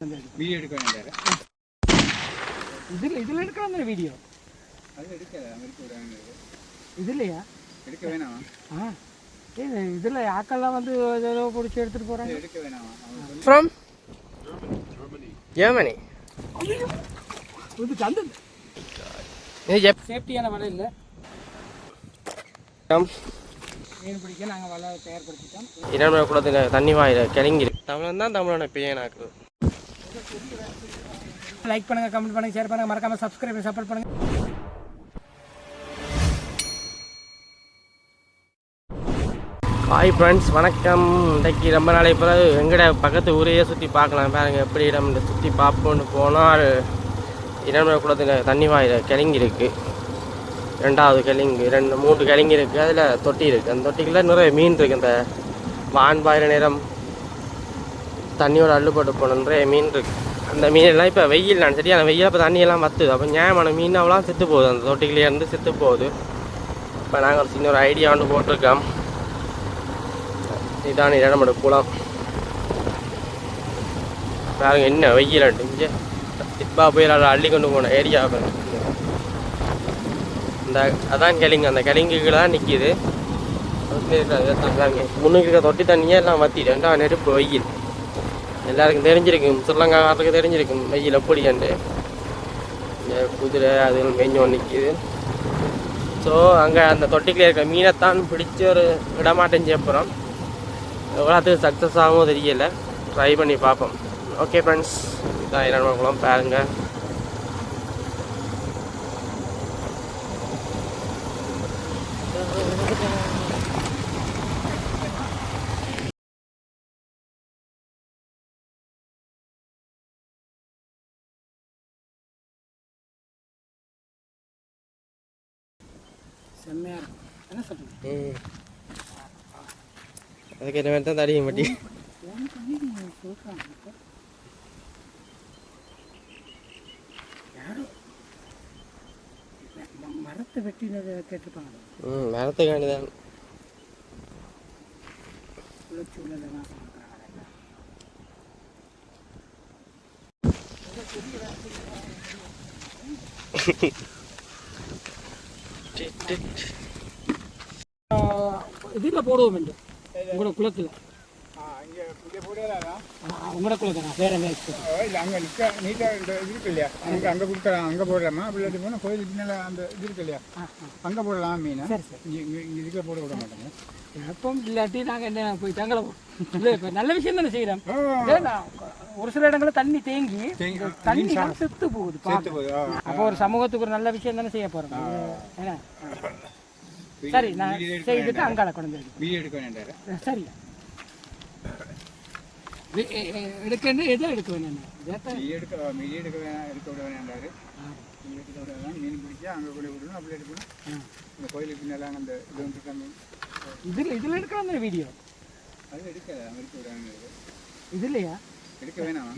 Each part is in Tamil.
வீடியோ எடுக்க வேண்டியது இதில் எடுக்கலாம் தானே வீடியோ அது எடுக்கல அமெரிக்க விடாங்க இதுலையா எடுக்க வேணாமா இதில் ஆக்கெல்லாம் வந்து ஏதோ பிடிச்சி எடுத்துகிட்டு போகிறாங்க எடுக்க வேணாமா ஃப்ரம் ஜெர்மனி இது கந்து இது சேஃப்டியான வலை இல்லை மீன் பிடிக்க நாங்கள் வலை தயார்படுத்திட்டோம் இரண்டு கூட தண்ணி வாயில் கிளங்கிரு தமிழன் தான் தமிழனை பேனாக்கு லைக் பண்ணுங்கள் கமெண்ட் பண்ணுங்கள் ஷேர் பண்ணுங்கள் மறக்காமல் சப்ஸ்கிரைப் சப்போர்ட் பண்ணுங்கள். ஹாய் ஃப்ரெண்ட்ஸ் வணக்கம். இன்றைக்கி ரொம்ப நாளைக்கு பிறகு எங்கட பக்கத்து ஊரையே சுற்றி பார்க்கலாம். பாருங்கள் எப்படி இடம் சுற்றி பார்ப்போன்னு போனால் இரண்டு குளத்தில் தண்ணி வாயில் கிளங்கி இருக்குது. ரெண்டாவது கிழங்கு 3 கிழங்கு இருக்குது. அதில் தொட்டி இருக்குது. அந்த தொட்டிக்குள்ளே நிறைய மீன் இருக்குது. இந்த வான்பாயிர நேரம் தண்ணியோட அள்ளுப்பட்டு போன நிறைய மீன் இருக்குது. அந்த மீனெல்லாம் இப்போ வெயில் நான் சரியான வெயில் இப்போ தண்ணியெல்லாம் வத்துது. அப்போ நியாயமான மீன் அவ்வளோ செத்து போகுது. அந்த தொட்டிலேருந்து செத்து போகுது. இப்போ நாங்கள் ஒரு சின்ன ஒரு ஐடியா ஒன்று போட்டிருக்கோம். இதான் நம்மளோட குளம். பாருங்க என்ன வெயில் இங்கே இப்போ புயலால் அள்ளி கொண்டு போன ஏரியா. இந்த அதான் கிழங்கு. அந்த கிழங்குக்கு தான் நிற்கிது. முன்னுக்கு இருக்க தொட்டி தண்ணியே எல்லாம் வத்திட்டு 2 நெருப்பு வெயில் எல்லாருக்கும் தெரிஞ்சிருக்கும். ஸ்ரீலங்காக்காரருக்கு தெரிஞ்சிருக்கும் வெயில் எப்படியாண்டு. குதிரை அது மெஞ்சோன்னு நிற்கிது. ஸோ அங்கே அந்த தொட்டிக்கில் இருக்க மீனைத்தான் பிடிச்சி ஒரு இடமாட்டம் செய்யப்போகிறோம். எவ்வளோத்துக்கு சக்ஸஸ் ஆகும் தெரியலை. ட்ரை பண்ணி பார்ப்போம். ஓகே ஃப்ரெண்ட்ஸ், இதான் இரண்டு குளம் பாருங்கள். செம்மையாக இருக்கும். என்ன சொல்கிறீங்க? அதுக்கு என்ன தான் தடிக்க மாட்டி மரத்தை வெட்டினதை கேட்டிருப்பாங்க. மரத்துக்காண்டி தான் இதில் போடுவோம் என்று உங்களோட குளத்தில் உங்களோட குளத்தில் வேற இல்லை அங்கே நிற்க நீட்டாக இருக்கு இல்லையா அங்கே கொடுக்கலாம். அங்கே போடலாமா அப்படி போனால் கோயிலுக்கு பின்னால் அந்த இது இருக்கு இல்லையா அங்கே போடலாம் மீன். சரி சரி இதுக்குள்ள போட விட மாட்டோங்க. எப்போ இல்லாட்டி நாங்கள் என்ன போய் தங்களை இல்லை இப்போ நல்ல விஷயம் தானே செய்கிறோம். ஒரு சில இடங்களில் தண்ணி தேங்கி தண்ணி செத்து போகுது. அப்போ ஒரு சமூகத்துக்கு ஒரு நல்ல விஷயம் தானே செய்ய போகிறோம். ஏன்னா சரி நான் செய்துட்டு அங்காள கொண்டு வீடியோ எடுக்க வேண்டாம். சரி எடுக்கணும் எதோ எடுக்க வேணும். எடுக்க வேணாம் எடுக்க விட வேண்டாரு. எடுக்க விட மீன் பிடிச்சா அங்கே கூட விடணும். அப்படி எடுக்கணும். இந்த கோயிலுக்கு பின்னால் அந்த இது வந்து மீன் இதில் எடுக்கலாம் தானே வீடியோ. அது எடுக்கல அமெரிக்க விடாங்க. இதுலையா எடுக்க வேணாமா?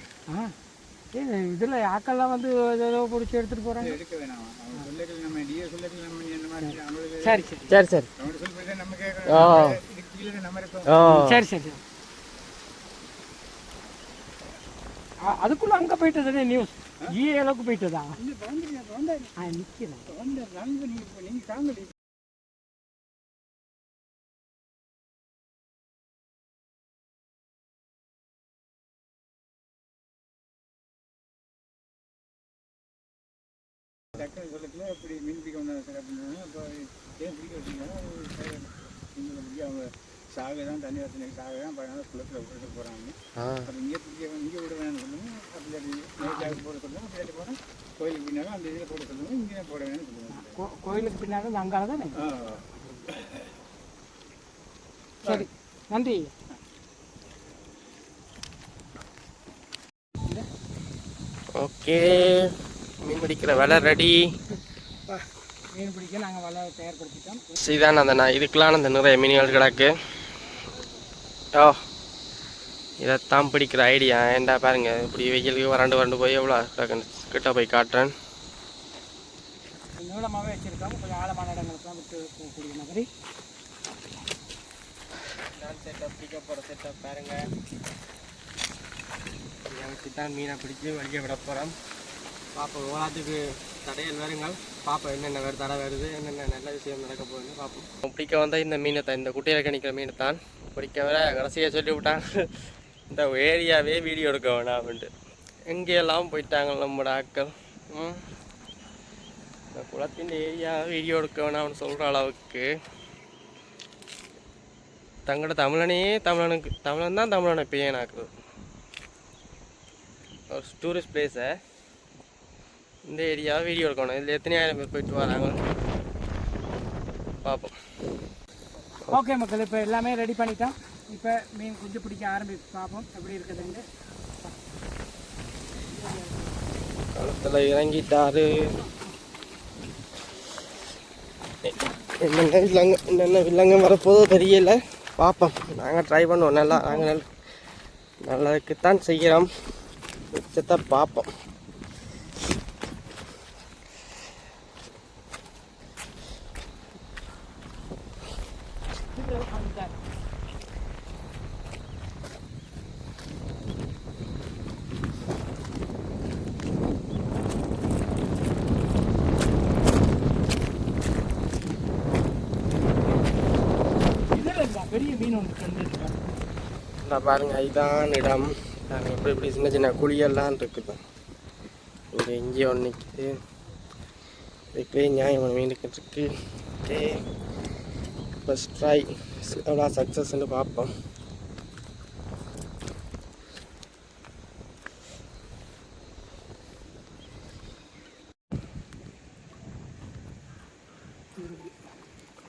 இதில் ஆக்கெல்லாம் வந்து ஏதோ பிடிச்சி எடுத்துகிட்டு போகிறாங்க. எடுக்க வேணாமா? அவங்க சொல்லக்கல நம்ம டிஏ சொல்லக்கல நம்ம என்ன மாதிரி அவங்களுக்கு சரி சரி சரி சரி அவங்க சொல்லிட்டு நம்ம கேட்குறோம். இதுக்கு கீழே நம்ம இருக்கோம். சரி சரி சரி அதுக்குள்ளே அங்கே போயிட்டதுனே நியூஸ் ஜிஏ அளவுக்கு போயிட்டதா? நிற்கிறேன் நீங்கள் தாங்க. டக்குனு சொல்லத்துல அப்படி மீன் பிடிக்க வந்தாங்க சார் அப்படின்னு. அப்போ ஏன் பிடிக்க வச்சிங்கன்னா நீங்கள் பிடிக்க அவங்க சாகை தான் தண்ணி வசதி சாகை தான் அதனால குளத்தில் விட்டு போகிறாங்க. அப்போ இங்கே பிடிக்க இங்கே விட வேணும்னு சொல்லுங்க. அப்படி நேற்றாக போட சொல்லுங்கள். அப்படி போனால் கோயிலுக்கு பின்னாலும் அந்த இதில் போட சொல்லுங்கள். இங்கே போட வேணும்னு சொல்லுங்கள். கோயிலுக்கு பின்னாலும் அங்கால தானே. சரி நன்றி. ஓகே, மீன் பிடிக்கிற வேலை ரெடி. மீன் பிடிக்க நாங்கள் வலை தயார்படுத்திட்டோம். இதான் அந்த இதுக்கெல்லாம் அந்த நிறைய மீன்கள் கிடக்கு. இதைத்தான் பிடிக்கிற ஐடியா. ஏன்டா பாருங்க இப்படி வெயிலுக்கு வறண்டு போய் எவ்வளோ கிட்ட போய் காட்டுறேன். நீளமாகவே வச்சுருக்கோம். கொஞ்சம் ஆழமான இடங்களுக்குலாம் விட்டு போகக்கூடிய மாதிரி செட்டப் பிடிக்க போகிற செட்டப் பாருங்கள். தண்ணியை வச்சு தான் மீனை பிடிச்சி வெளியே விட போகிறோம். பார்ப்போம், ஓராத்துக்கு தடையல் வருங்கள். பார்ப்போம் என்னென்ன வேறு தடை வருது, என்னென்ன நல்ல விஷயம் நடக்க போகுதுன்னு பார்ப்போம். பிடிக்க வந்தால் இந்த மீனை தான், இந்த குட்டையில் கணிக்கிற மீனை தான் பிடிக்க வர கடைசியாக சொல்லி விட்டாங்க இந்த ஏரியாவே வீடியோ எடுக்க வேணாம் அப்படின்ட்டு. எங்கேயெல்லாம் போயிட்டாங்க நம்மளோட ஆட்கள். இந்த குளத்தின் ஏரியா வீடியோ எடுக்க வேணாம்னு சொல்கிற அளவுக்கு தங்களோட தமிழன் தான் தமிழனை பேனாக்குது. ஒரு டூரிஸ்ட் பிளேஸை இந்த ஏரியாவை வீடியோ எடுக்கணும். இதில் எத்தனையாயிரம் பேர் போயிட்டு வராங்க பார்ப்போம். ஓகே மக்கள், இப்போ எல்லாமே ரெடி பண்ணிட்டோம். இப்போ மீன் கொஞ்சம் பிடிக்க ஆரம்பிச்சு பார்ப்போம் எப்படி இருக்குதுன்னு. களத்தில் இறங்கிட்டாரு. என்னென்ன வில்லங்க வரப்போதோ தெரியல, பார்ப்போம். நாங்கள் ட்ரை பண்ணுவோம். நாங்கள் நல்லதுக்குத்தான் செய்கிறோம். மிச்சத்தை பார்ப்போம். பெரிய மீன் ஒன்று பாருங்க, இதுதான் இடம். எப்படி இப்படி சின்ன சின்ன குழியெல்லாம் இருக்குது. இங்கே ஒன்று நிற்கிது. இதுக்குள்ளே நியாயமான மீன் இருக்கு. ஃபஸ்ட் ட்ரை எவ்வளோ சக்ஸஸ்ன்னு பார்ப்போம்.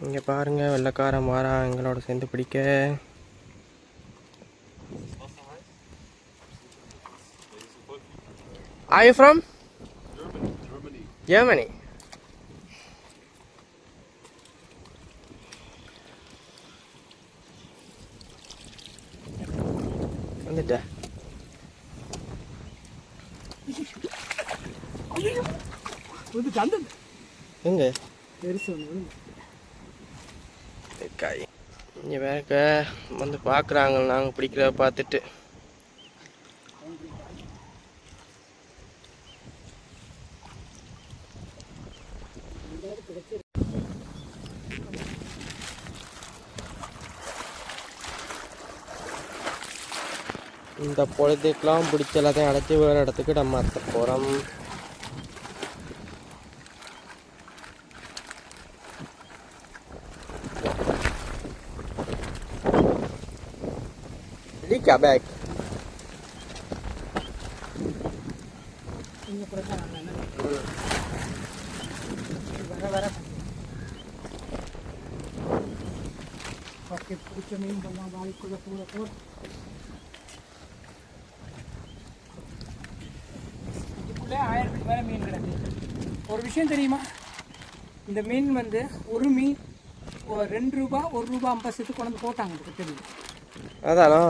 இங்கே பாருங்கள், வெள்ளைக்காரன் மாறான் எங்களோட சேர்ந்து பிடிக்க. Are you from? Germany. வந்துட்டா எங்க காய் இங்கே வேற வந்து பார்க்குறாங்க நாங்கள் பிடிக்கிறத பார்த்துட்டு. இந்த பொழுதுக்கெல்லாம் பிடிச்ச எல்லாத்தையும் அடைச்சி வேறு இடத்துக்கு நம்ம மாற்ற போகிறோம். Lika bag. Pakai pucuk main bawang balik ke pulau. இதுக்குள்ளே 1000 ரூபாய்க்கு மேலே மீன் கிடக்கு. ஒரு விஷயம் தெரியுமா, இந்த மீன் வந்து ஒரு மீன் 2 ரூபா 1 ரூபா 50 செட்டு கொண்டு வந்து போட்டாங்க. எனக்கு தெரியும். அதானா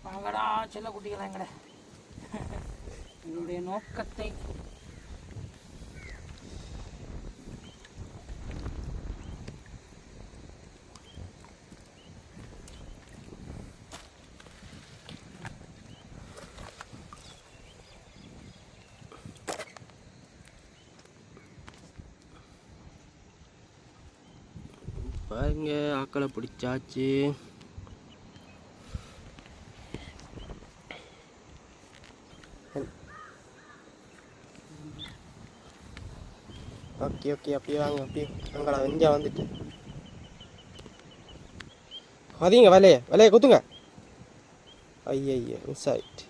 வாங்கடா செல்ல குட்டிகளா, எங்கட என்னுடைய நோக்கத்தை பாருங்க, ஆக்களை பிடிச்சாச்சு. ஓகே ஓகே, அப்படியே வாங்க, அப்படியே அங்கடா வெஞ்சா வந்துட்டு அதிங்க வலைய குத்துங்க. ஐய மிஸ் ஆயிட்டு.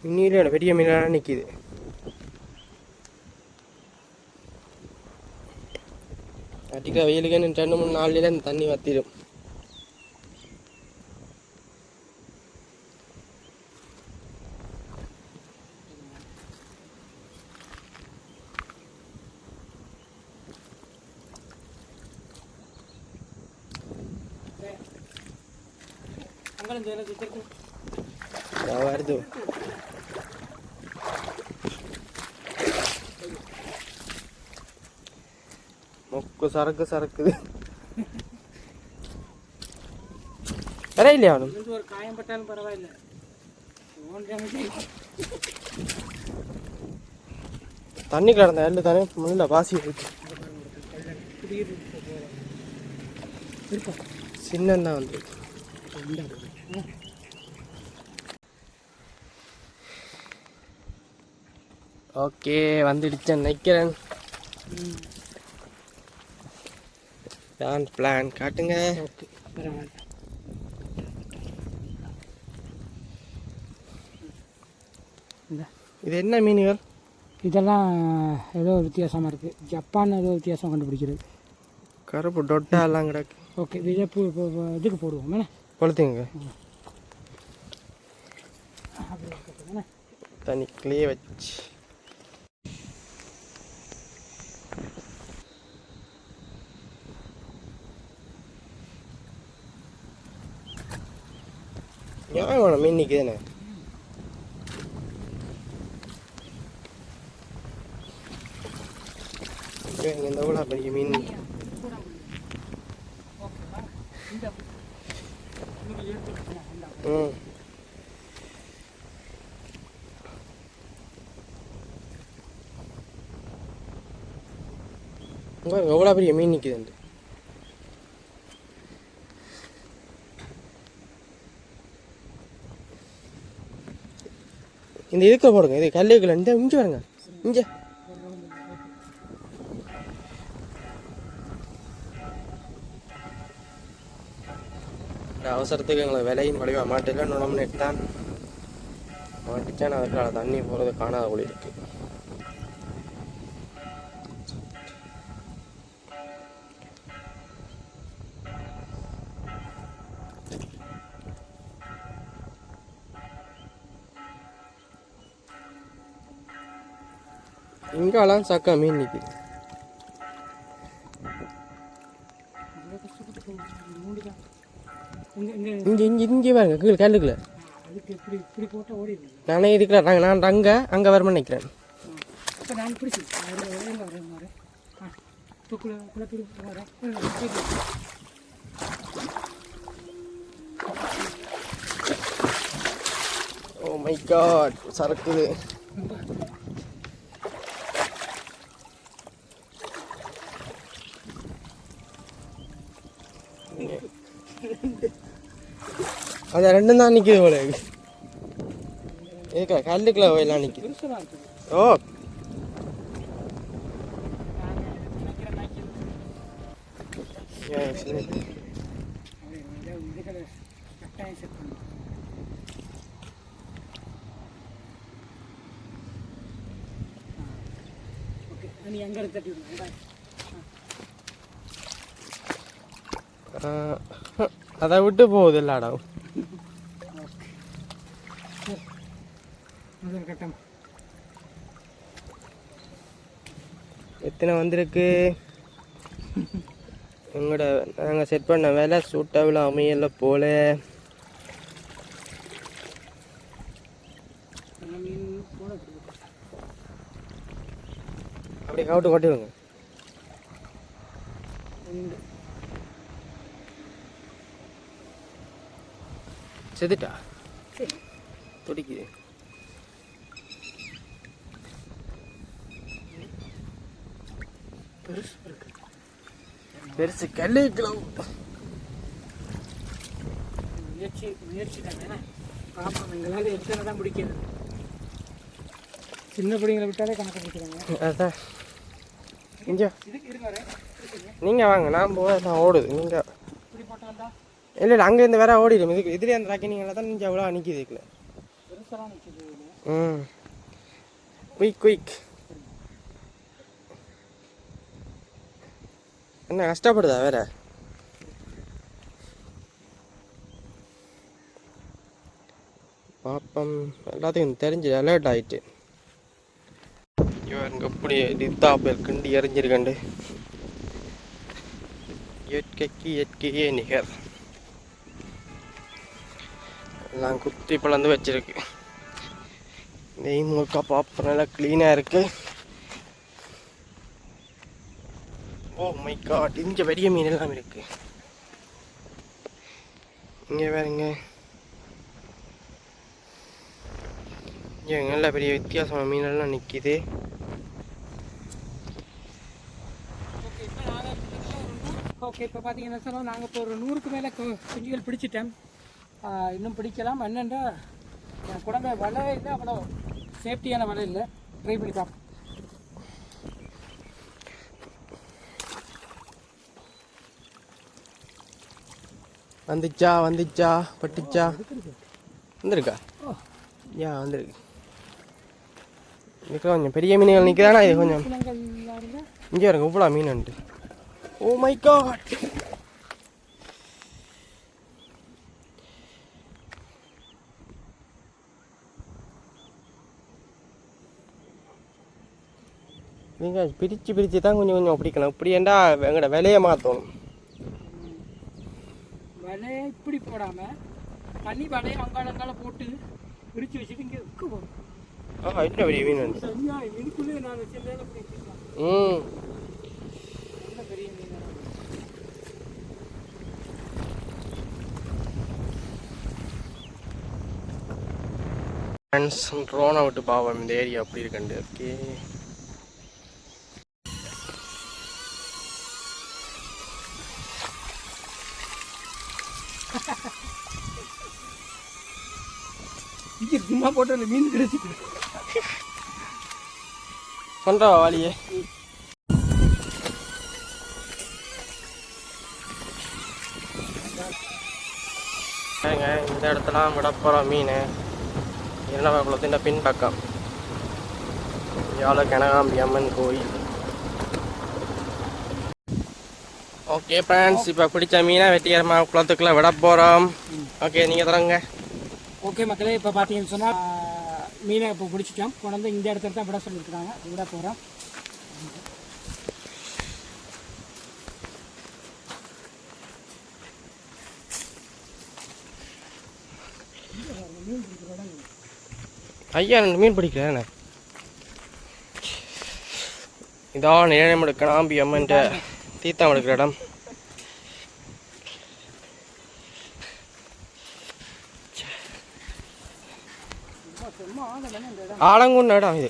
இன்னில பெரிய மீனாக நிற்கிது. அடிக்கிற வெயிலுக்கு 2-3 நாள்ல இந்த தண்ணி வத்திடும். வருது மொக்கு சரக்குது வர இல்லையா அவனும் ஒரு காயம் பட்டாலும் பரவாயில்லை. தண்ணி கிடந்த எல்லாம் தானே முன்னில் பாசி இருக்கு. சின்ன வந்து ஓகே வந்துடுச்சேன் நினைக்கிறேன். பிளான் காட்டுங்க. இது என்ன மீன்கள்? இதெல்லாம் ஏதோ வித்தியாசமாக இருக்குது. ஜப்பான் ஏதோ வித்தியாசம் கண்டுபிடிக்கிறது. கருப்பு டொட்டா எல்லாம் கிடக்கு. ஓகே இதை இதுக்கு போடுவோம் என்ன கொளுத்துங்க. தண்ணிக்குள்ளேயே வச்சு ஞாபகம் மீன் நிற்குதுண்ணே. இந்த எவ்வளோ பெரிய மீன். எவ்வளோ பெரிய மீன் நிற்குது. இந்த இதுக்கு போடுங்க. இது கல்லுக்குள்ள இந்த இங்கே வருங்க. இங்கே அவசரத்துக்கு எங்களுக்கு விலையின் வடிவா மாட்டில நுழம்பு தான் மாட்டிச்சான். அதுக்கான தண்ணி போகிறது காணாத ஒளி இருக்கு. இங்கெல்லாம் சக்கா மீன் நிற்குது. இங்கே பாருங்க கீழே கல்லுக்குள்ள. நானே இருக்கிறேன். நான் அங்கே வரமா நிற்கிறேன். ஓ மை காட் சரக்குது. அது ரெண்டும் தான் நிற்கிது போல. இருக்கா கல்லுக்குள்ள எல்லாம் நிற்கிது. ஓ அதை விட்டு போகுது இல்லாடா. எத்தனை வந்திருக்கு எங்களோட நாங்கள் செட் பண்ண வேலை சூட்டாவில் அமையல போல. அப்படியே கவுட்டு கொட்டிடுங்க. செதுட்டா துடிக்குது. பெருசு கல்லுக்கலாம். முயற்சி தானே பார்ப்போம். எங்களால் எத்தனை தான் பிடிக்கிறது. சின்ன பிள்ளைங்களை விட்டாலே கணக்கு பிடிக்கிறாங்க. அதான் இங்கே நீங்கள் வாங்க. நான் நான் ஓடுது. நீங்கள் இல்லை இல்லை அங்கேருந்து வேற ஓடிடும். இதுலேயே அந்த ராக்கினிங்கள தான் நீங்கள் அவ்வளோ நிற்கிது. இதுக்குள்ள குயிக் என்ன கஷ்டப்படுதா வேற. பாப்பம் எல்லாத்துக்கும் தெரிஞ்சு அலர்ட் ஆயிட்டு. இவங்க எப்படி டித்தாப் இருக்குண்டு எரிஞ்சிருக்கண்டு. இயற்கைக்கு இயற்கையே நிகர். எல்லாம் குத்தி பிளந்து வச்சிருக்கு. நெய் முழுக்கா பார்ப்போம், நல்லா க்ளீனாக இருக்கு. ஓ மை காட், இங்கே பெரிய மீன் எல்லாம் இருக்கு. இங்கே வேறுங்க, இங்கே நல்ல பெரிய வித்தியாசமான மீனெல்லாம் நிற்கிது. ஓகே, இப்போ பார்த்தீங்கன்னா சார் நாங்கள் இப்போ ஒரு 100க்கு மேலே குஞ்சுகள் பிடிச்சிட்டேன். இன்னும் பிடிக்கலாம். என்னென்னா என் குழந்தை வலை இல்லை, அவ்வளோ சேஃப்டியான வலை இல்லை. ட்ரை பண்ணி பார்ப்போம். வந்துச்சா பட்டுச்சா வந்துருக்கா? ஏன் வந்துருக்கு. இதுக்கு கொஞ்சம் பெரிய மீன்கள் நிற்கிறானா? இது கொஞ்சம் இங்கே இருங்க, இவ்வளோ மீன் உண்டு. ஓ மை காட், நீங்கள் பிரித்து தான் கொஞ்சம் பிடிக்கணும். இப்படி ஏண்டா எங்களோட விலையை மாற்றணும். வலையை இப்படி போடாமல் தண்ணி வலையை அங்காளங்கால போட்டு பிரித்து வச்சுட்டு இங்கே இருக்கும். இன்னும் பெரிய மீன் உண்டு. சரியா இதுக்குள்ளே நான் வச்சிருந்தேன். பெரிய மீன் ஃப்ரெண்ட்ஸ், ட்ரோனை விட்டு பாவம் இந்த ஏரியா அப்படி இருக்குண்டு. ஓகே, சும்மா போட்டு மீன் கிடைச்சிட்டு பண்ணுறா வாலியே. இந்த இடத்துல விட போகிறோம் மீன். இரண்டாவது குளத்தின் பின்பக்கம் யாழ கனகாம்பி அம்மன் கோயில். ஓகே ஃப்ரெண்ட்ஸ், இப்போ பிடிச்ச மீனை வெட்டிகரமாக குளத்துக்குள்ளே விட போகிறோம். ஓகே, நீங்கள் தரங்க. ஓகே மக்களே, இப்போ பார்த்தீங்கன்னு சொன்னால் மீனை இப்போ பிடிச்சிட்டோம். கொண்டு இந்த இடத்துல தான் விட சொல்லியிருக்காங்க. விட போகிறோம். ஐயா, ரெண்டு மீன் பிடிக்கிறேன். இதான் நிழமடு கனாம்பி அம்மன் தீர்த்தம் எடுக்கிற இடம். ஆலங்குண்ட இடம் இது.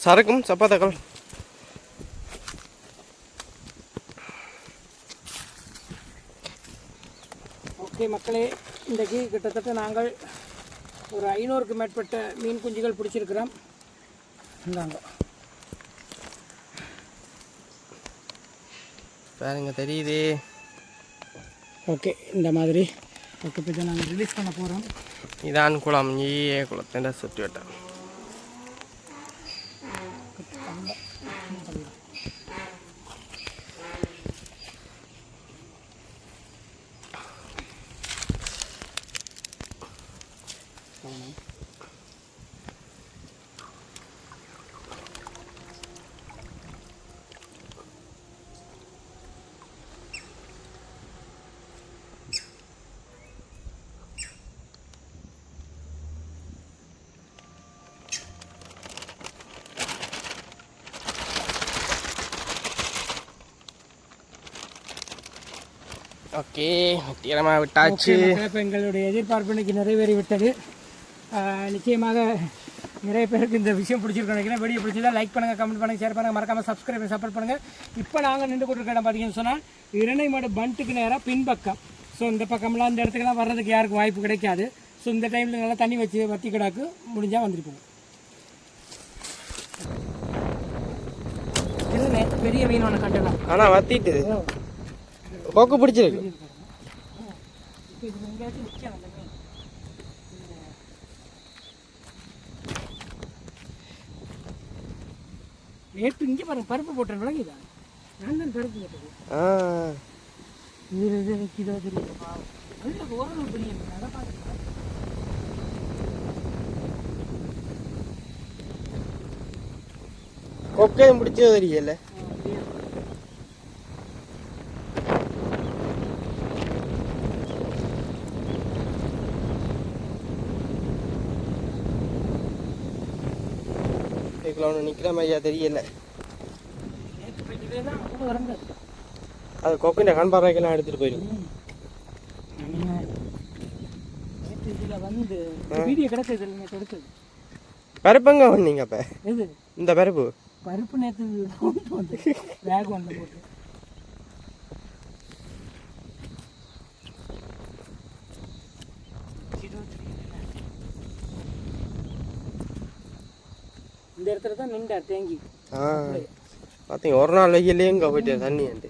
சரக்கும் சப்பாத்தக்கள். ஓகே மக்களே, இன்றைக்கு கிட்டத்தட்ட நாங்கள் ஒரு 500க்கு மேற்பட்ட மீன் குஞ்சுகள் பிடிச்சிருக்கிறோம். இந்தாங்க பாருங்க, தெரியுது. ஓகே, இந்த மாதிரி ஓகே, இப்போ நாங்கள் ரிலீஸ் பண்ண போகிறோம். இதான் குளம், ஈயே குளத்தை சுற்றி வட்டம். ஓகே, தீரமாக விட்டாச்சு. இப்போ எங்களுடைய எதிர்பார்ப்பு இன்னைக்கு நிறைவேறிவிட்டது. நிச்சயமாக நிறைய பேருக்கு இந்த விஷயம் பிடிச்சிருக்கோம் நினைக்கிறேன். வீடியோ பிடிச்சதா லைக் பண்ணுங்கள், கமெண்ட் பண்ணுங்கள், ஷேர் பண்ணுங்கள், மறக்காமல் சப்ஸ்கிரைப் பண்ணி சப்போர்ட் பண்ணுங்கள். இப்போ நாங்கள் நின்று கொண்டிருக்க இடம் பார்த்தீங்கன்னு சொன்னால் இரணைமடு பண்ட்டுக்கு நேராக பின்பக்கம். ஸோ இந்த பக்கம்லாம் இந்த இடத்துக்குலாம் வர்றதுக்கு யாருக்கும் வாய்ப்பு கிடைக்காது. ஸோ இந்த டைமில் நல்லா தண்ணி வச்சு வத்தி கிடாக்கு முடிஞ்சால் வந்துட்டு போகும். இல்லைண்ணே, பெரிய மீன் ஒன்று கட்டலாம். ஆனால் வத்திட்டு கொக்கு பிடிச்சிருக்கு. நேற்று இங்கே பாருங்க, பருப்பு போட்டேன். விளங்குதா? நான் தான் பருப்பு போட்டது. இது நிற்கிதோ தெரியுமா? அதில் ஓரளவு பெரிய நட பார்த்து கொக்கையும் பிடிச்சது தெரியல. இதுக்குள்ள ஒன்று நிற்கிற மாதிரியா தெரியல. அது கொக்கின்ற கண் பார்வைக்கெல்லாம் எடுத்துகிட்டு போயிடும். பருப்புங்க வந்தீங்க அப்போ இந்த பருப்பு நேற்று பேக் ஒன்று போட்டு இந்த இடத்துல தான் நின்றார் தேங்கி. பார்த்தீங்க ஒரு நாள் வெயிலே இங்கே போயிட்டு தண்ணி வந்து